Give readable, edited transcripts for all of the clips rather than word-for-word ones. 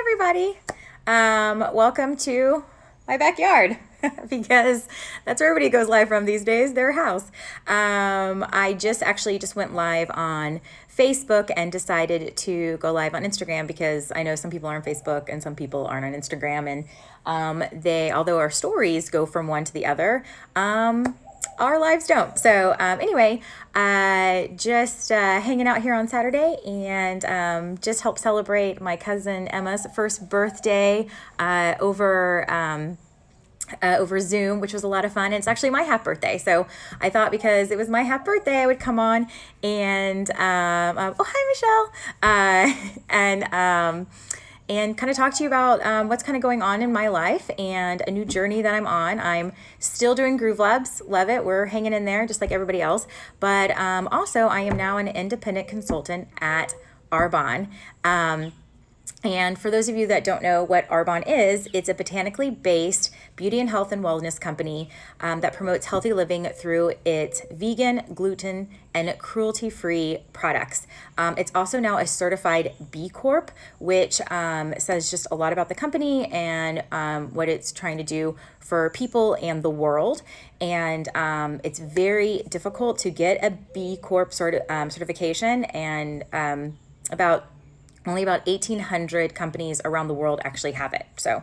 everybody. Welcome to my backyard because that's where everybody goes live from these days, their house. I just went live on Facebook and decided to go live on Instagram because I know some people are on Facebook and some people aren't on Instagram, and although our stories go from one to the other, our lives don't. So anyway, just hanging out here on Saturday and just help celebrate my cousin Emma's first birthday over Zoom, which was a lot of fun. And it's actually my half birthday. So I thought because it was my half birthday, I would come on and, oh, hi, Michelle. And kind of talk to you about what's kind of going on in my life and a new journey that I'm on. I'm still doing Groove Labs. Love it. We're hanging in there just like everybody else. But also, I am now an independent consultant at Arbonne. And for those of you that don't know what Arbonne is, it's a botanically based beauty and health and wellness company that promotes healthy living through its vegan, gluten, and cruelty-free products. It's also now a certified B Corp, which says just a lot about the company and what it's trying to do for people and the world. And it's very difficult to get a B Corp certification, and only about 1,800 companies around the world actually have it. So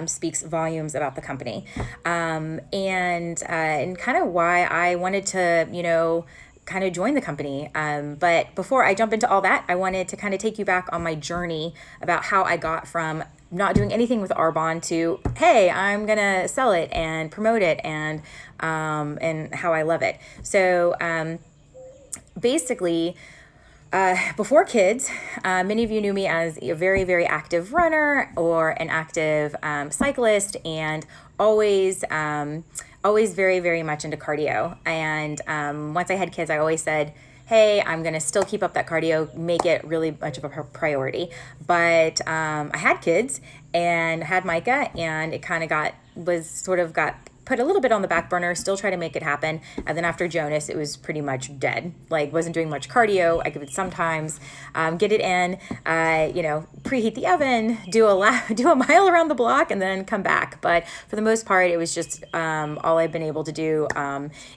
speaks volumes about the company. And kind of why I wanted to, kind of join the company. But before I jump into all that, I wanted to kind of take you back on my journey about how I got from not doing anything with Arbonne to, hey, I'm going to sell it and promote it, and how I love it. So basically, before kids, many of you knew me as a very, very active runner or an active cyclist, and always very, very much into cardio. And once I had kids, I always said, hey, I'm going to still keep up that cardio, make it really much of a priority. But I had kids and had Micah, and it kind of got put a little bit on the back burner, still try to make it happen. And then after Jonas, it was pretty much dead. Like, wasn't doing much cardio. I could sometimes get it in, preheat the oven, do a mile around the block, and then come back. But for the most part, it was just all I've been able to do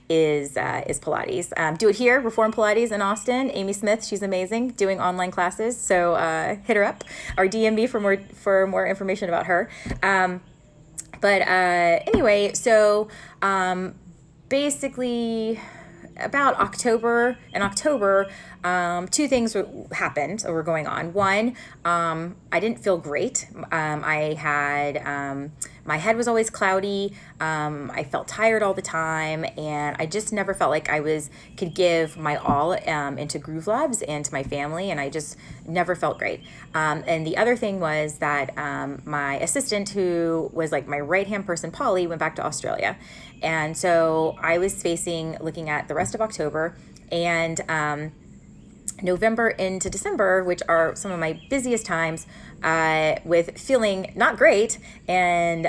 is Pilates. Do it here, Reform Pilates in Austin. Amy Smith, she's amazing, doing online classes. So hit her up or DM me for more information about her. But anyway, so basically about October, two things happened or were going on. One, I didn't feel great. I had, my head was always cloudy. I felt tired all the time, and I just never felt like could give my all into Groove Labs and to my family, and I just never felt great. And the other thing was that my assistant, who was like my right-hand person, Polly, went back to Australia. And so I was looking at the rest of October and November into December, which are some of my busiest times, with feeling not great and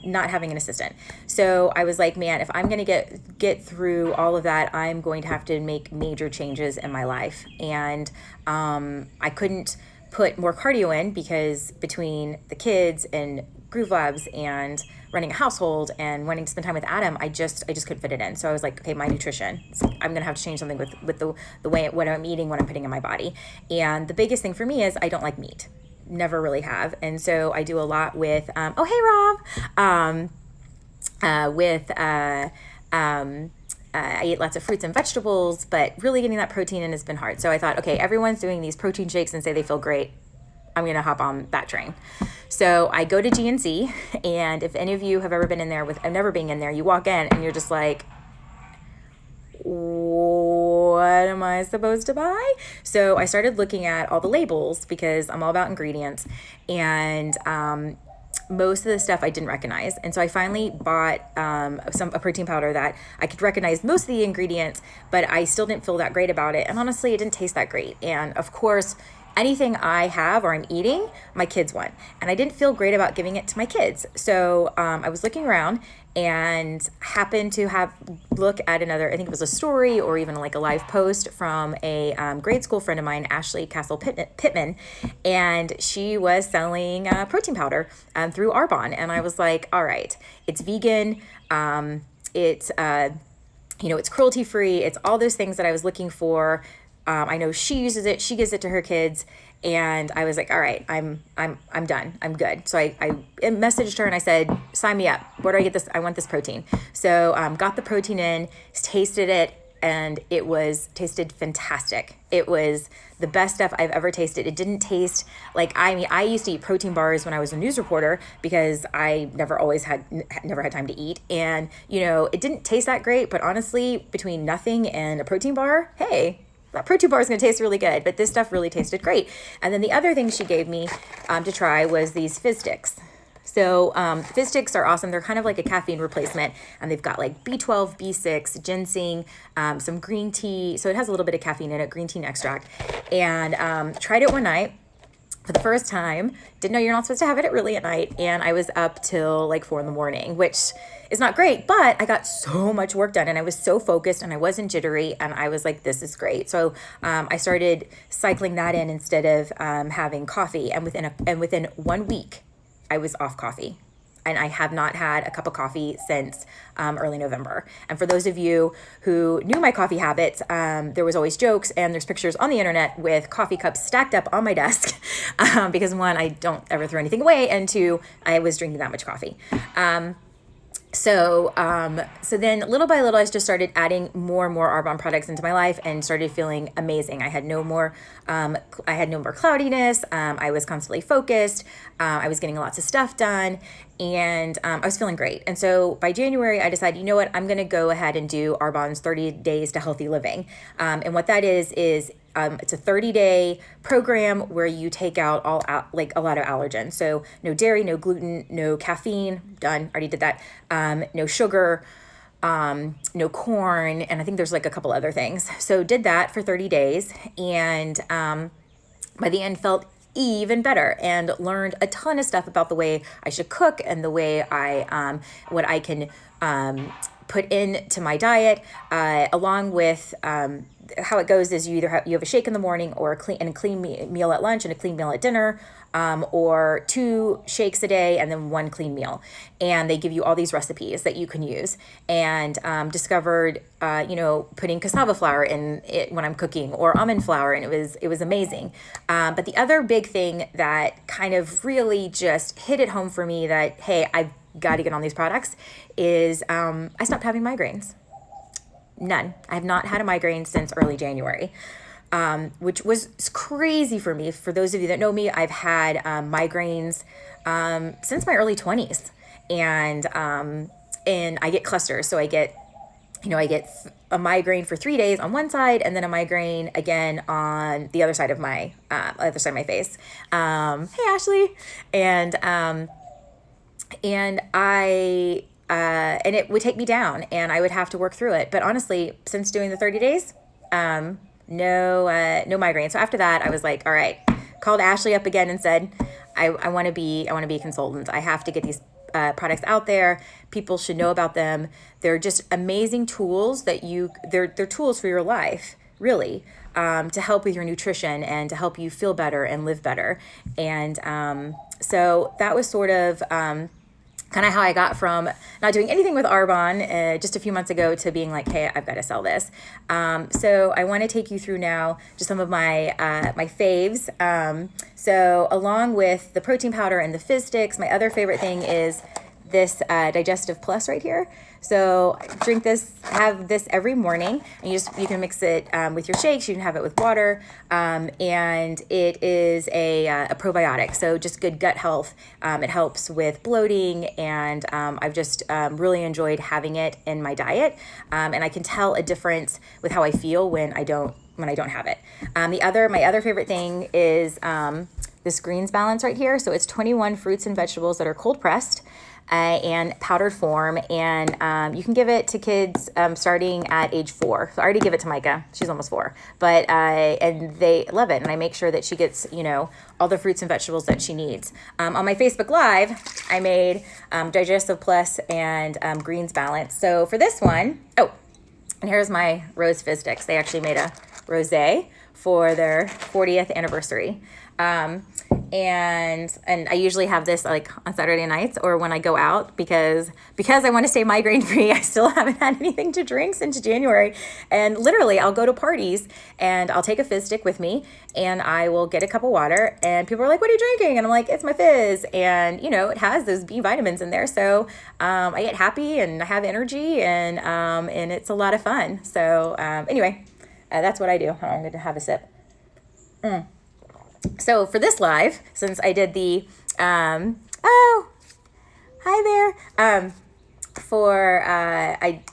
not having an assistant. So I was like, man, if I'm going to get through all of that, I'm going to have to make major changes in my life. And I couldn't put more cardio in because between the kids and Groove Labs and running a household and wanting to spend time with Adam, I just couldn't fit it in. So I was like, okay, my nutrition, I'm gonna have to change something with the way what I'm eating, what I'm putting in my body. And the biggest thing for me is I don't like meat, never really have. And so I do a lot with oh hey Rob, I eat lots of fruits and vegetables, but really getting that protein in has been hard. So I thought, okay, everyone's doing these protein shakes and say they feel great, I'm going to hop on that train. So I go to GNC, and if any of you have ever been in there I've never been in there, you walk in and you're just like, what am I supposed to buy? So I started looking at all the labels because I'm all about ingredients, and most of the stuff I didn't recognize. And so I finally bought a protein powder that I could recognize most of the ingredients, but I still didn't feel that great about it. And honestly, it didn't taste that great. And of course, anything I have or I'm eating, my kids want. And I didn't feel great about giving it to my kids. So I was looking around, and happened to look at another, I think it was a story or even like a live post from a grade school friend of mine, Ashley Castle Pittman, and she was selling protein powder through Arbonne. And I was like, all right, it's vegan, it's it's cruelty free, it's all those things that I was looking for. I know she uses it, she gives it to her kids, and I was like, all right, I'm done, I'm good. So I messaged her and I said, sign me up. Where do I get this? I want this protein. So got the protein in, tasted it, and it tasted fantastic. It was the best stuff I've ever tasted. It didn't taste like, I used to eat protein bars when I was a news reporter because I never had time to eat. And, it didn't taste that great, but honestly, between nothing and a protein bar, hey, that protein bar is going to taste really good, but this stuff really tasted great. And then the other thing she gave me to try was these fizz sticks. So fizz sticks are awesome. They're kind of like a caffeine replacement, and they've got like B12, B6, ginseng, some green tea. So it has a little bit of caffeine in it, green tea and extract. And tried it one night for the first time. Didn't know you're not supposed to have it really at night. And I was up till like 4 a.m, which is not great, but I got so much work done and I was so focused and I wasn't jittery, and I was like, this is great. So I started cycling that in instead of having coffee. And within 1 week, I was off coffee. And I have not had a cup of coffee since early November. And for those of you who knew my coffee habits, there was always jokes and there's pictures on the internet with coffee cups stacked up on my desk because 1, I don't ever throw anything away, and 2, I was drinking that much coffee. So then little by little, I just started adding more and more Arbonne products into my life and started feeling amazing. I had no more cloudiness. I was constantly focused. I was getting lots of stuff done, and I was feeling great. And so by January, I decided, you know what, I'm going to go ahead and do Arbonne's 30 Days to Healthy Living. And what that is it's a 30-day program where you take out like a lot of allergens. So no dairy, no gluten, no caffeine, done, already did that. No sugar, no corn, and I think there's like a couple other things. So did that for 30 days, and by the end felt even better and learned a ton of stuff about the way I should cook and the way what I can put into my diet, along with how it goes is you have a shake in the morning or a clean meal at lunch and a clean meal at dinner, or 2 shakes a day and then 1 clean meal. And they give you all these recipes that you can use, and discovered, putting cassava flour in it when I'm cooking, or almond flour. And it was amazing. But the other big thing that kind of really just hit it home for me that, hey, I've got to get on these products is I stopped having migraines. None. I have not had a migraine since early January, which was crazy for me. For those of you that know me, I've had migraines since my early 20s, and I get clusters. So I get a migraine for 3 days on one side, and then a migraine again on the other side of my face. Hey, Ashley, and it would take me down, and I would have to work through it. But honestly, since doing the 30 days, no migraine. So after that, I was like, all right, called Ashley up again and said, I want to be a consultant. I have to get these products out there. People should know about them. They're just amazing tools they're tools for your life, really, to help with your nutrition and to help you feel better and live better. And so that was sort of kind of how I got from not doing anything with Arbonne just a few months ago to being like, hey, I've got to sell this. So I want to take you through now just some of my my faves. So along with the protein powder and the fizz sticks, my other favorite thing is this Digestive Plus right here. So have this every morning, and you can mix it with your shakes. You can have it with water, and it is a probiotic. So just good gut health. It helps with bloating, and I've just really enjoyed having it in my diet, and I can tell a difference with how I feel when I don't have it. My other favorite thing is this greens balance right here. So it's 21 fruits and vegetables that are cold pressed. and powdered form. And you can give it to kids starting at age 4. So I already give it to Micah. She's almost 4. But and they love it. And I make sure that she gets, all the fruits and vegetables that she needs. On my Facebook Live, I made Digestive Plus and Greens Balance. So for this one, and here's my Rose Fizz Sticks. They actually made a rosé for their 40th anniversary. And I usually have this like on Saturday nights or when I go out because I want to stay migraine free. I still haven't had anything to drink since January. And literally I'll go to parties and I'll take a fizz stick with me and I will get a cup of water and people are like, "What are you drinking?" And I'm like, "It's my fizz." And it has those B vitamins in there. So I get happy and I have energy and it's a lot of fun. So anyway, that's what I do. I'm going to have a sip. So for this live, since I did the, hi there, I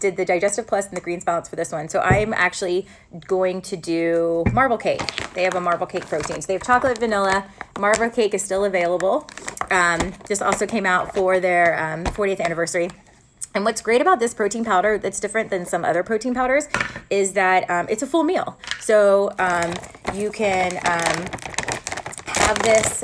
did the Digestive Plus and the Greens Balance for this one. So I'm actually going to do marble cake. They have a marble cake protein. So they have chocolate, vanilla. Marble cake is still available. This also came out for their 40th anniversary. And what's great about this protein powder that's different than some other protein powders is that it's a full meal. So you can have this,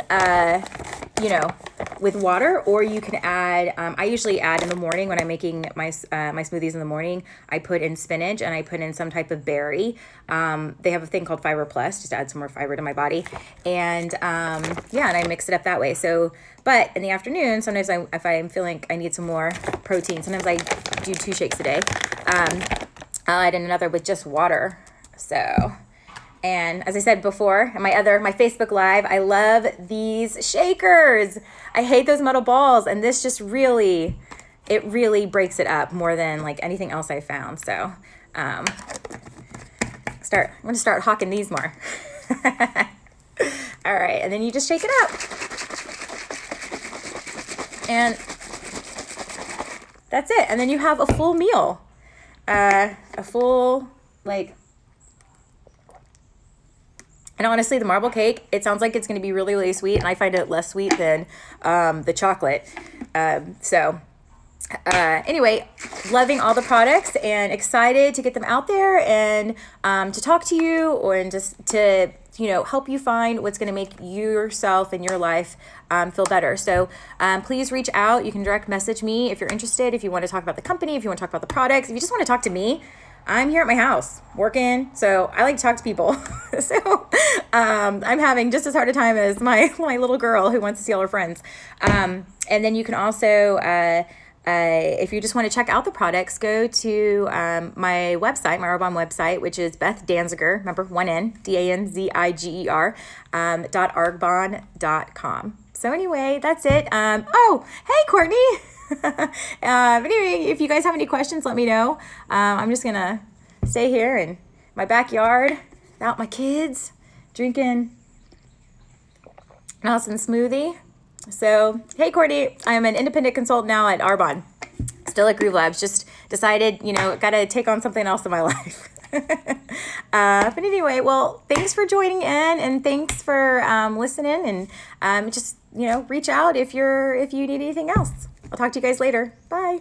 with water, or you can add, I usually add in the morning when I'm making my smoothies in the morning, I put in spinach and I put in some type of berry. They have a thing called Fiber Plus, just to add some more fiber to my body. And and I mix it up that way. So, but in the afternoon, sometimes if I'm feeling I need some more protein, sometimes I do 2 shakes a day. I'll add in another with just water. So, and as I said before, my Facebook Live, I love these shakers. I hate those metal balls, and this just really breaks it up more than like anything else I found. So, I'm gonna start hawking these more. All right, and then you just shake it up, and that's it. And then you have a full meal, a full like. And honestly, the marble cake, it sounds like it's going to be really, really sweet. And I find it less sweet than the chocolate. Anyway, loving all the products and excited to get them out there and to talk to you and just to, help you find what's going to make yourself and your life feel better. So please reach out. You can direct message me if you're interested, if you want to talk about the company, if you want to talk about the products, if you just want to talk to me. I'm here at my house working, so I like to talk to people. So I'm having just as hard a time as my little girl who wants to see all her friends. And then you can also, if you just want to check out the products, go to my website, my Arbonne website, which is Beth Danziger, remember 1N, DANZIGER, .arbonne.com. So anyway, that's it. Oh, hey, Courtney. Anyway, if you guys have any questions, let me know. I'm just gonna stay here in my backyard without my kids, drinking an awesome smoothie. So, hey, Courtney, I'm an independent consultant now at Arbonne, still at Groove Labs. Just decided, gotta take on something else in my life. But anyway, well, thanks for joining in and thanks for listening. And just reach out if you need anything else. I'll talk to you guys later. Bye.